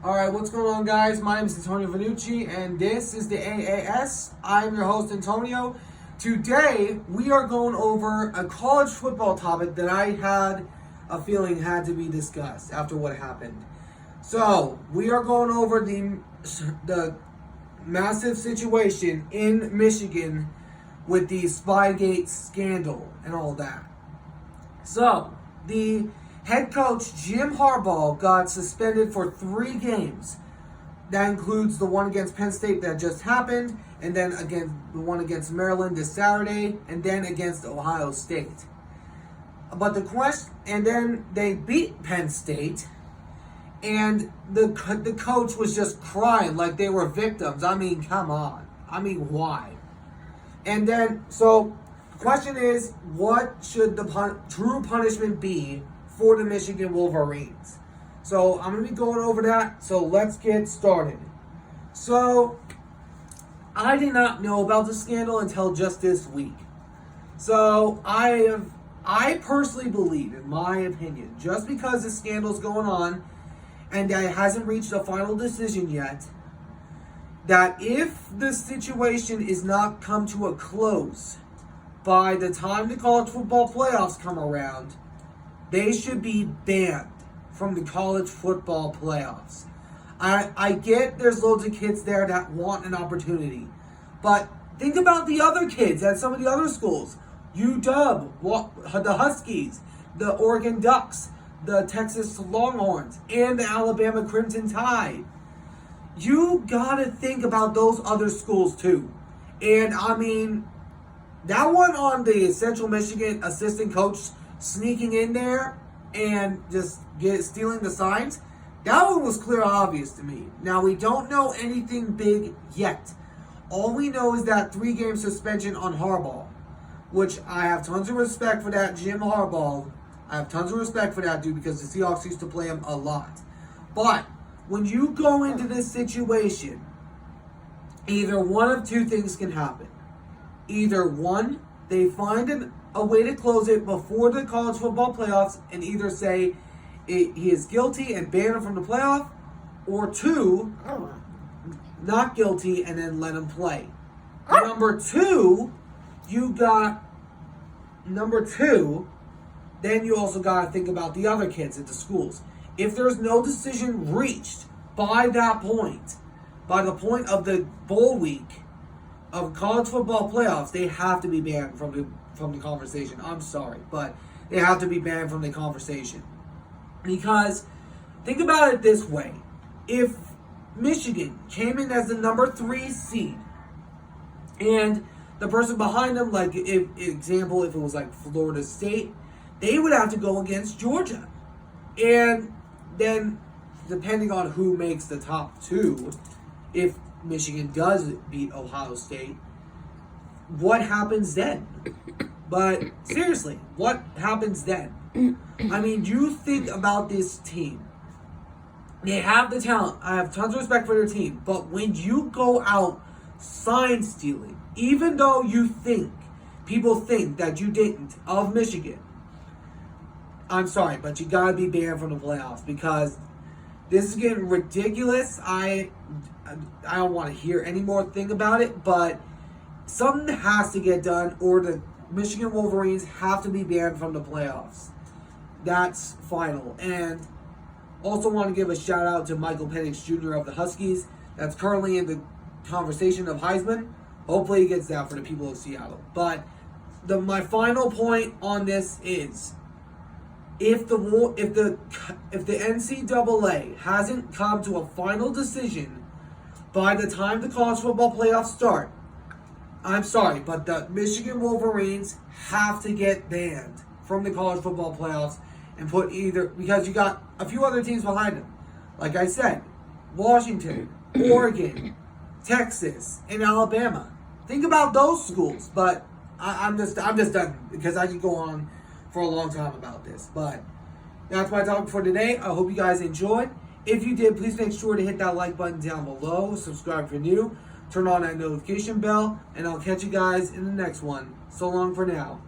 Alright, what's going on, guys? My name is Antonio Vanucci, and this is the AAS. I'm your host, Antonio. Today, we are going over a college football topic that I had a feeling had to be discussed after what happened. So, we are going over the massive situation in Michigan with the spygate scandal and all that. So, the head coach Jim Harbaugh got suspended for 3 games. That includes the one against Penn State that just happened, and then again the one against Maryland this Saturday, and then against Ohio State. But and then they beat Penn State, and the coach was just crying like they were victims. I mean, come on. I mean, why? And then, so the question is, what should the true punishment be for the Michigan Wolverines? So I'm going to be going over that, so let's get started. So, I did not know about the scandal until just this week. So, I personally believe, in my opinion, just because the scandal's going on and that it hasn't reached a final decision yet, that if the situation is not come to a close by the time the college football playoffs come around, they should be banned from the college football playoffs. I get there's loads of kids there that want an opportunity, but think about the other kids at some of the other schools. UW, the Huskies, the Oregon Ducks, the Texas Longhorns, and the Alabama Crimson Tide. You gotta think about those other schools too. And I mean, that one on the Central Michigan assistant coach sneaking in there and just stealing the signs, that one was clear obvious to me. Now, we don't know anything big yet. All we know is that 3-game suspension on Harbaugh, which I have tons of respect for that, Jim Harbaugh. I have tons of respect for that dude because the Seahawks used to play him a lot. But when you go into this situation, either one of two things can happen. Either one, they find a way to close it before the college football playoffs and either say he is guilty and ban him from the playoff, or 2, not guilty and then let him play. Number two, then you also got to think about the other kids at the schools. If there's no decision reached by that point, by the point of the bowl week of college football playoffs, they have to be banned from the conversation. I'm sorry, but they have to be banned from the conversation. Because think about it this way. If Michigan came in as the number 3 seed and the person behind them, like if it was like Florida State, they would have to go against Georgia. And then depending on who makes the top 2, if Michigan does beat Ohio State, what happens then? But seriously, what happens then? I mean, you think about this team. They have the talent. I have tons of respect for their team. But when you go out sign stealing, even though people think that you didn't, of Michigan, I'm sorry, but you gotta be banned from the playoffs because this is getting ridiculous. I don't want to hear any more thing about it, but something has to get done or the Michigan Wolverines have to be banned from the playoffs. That's final. And also want to give a shout out to Michael Penix Jr. of the Huskies. That's currently in the conversation of Heisman. Hopefully he gets that for the people of Seattle. But my final point on this is, if the NCAA hasn't come to a final decision by the time the college football playoffs start, I'm sorry, but the Michigan Wolverines have to get banned from the college football playoffs and because you got a few other teams behind them. Like I said, Washington, Oregon, Texas, and Alabama. Think about those schools, but I'm just done because I could go on for a long time about this. But that's my topic for today. I hope you guys enjoyed. If you did, please make sure to hit that like button down below. Subscribe if you're new. Turn on that notification bell. And I'll catch you guys in the next one. So long for now.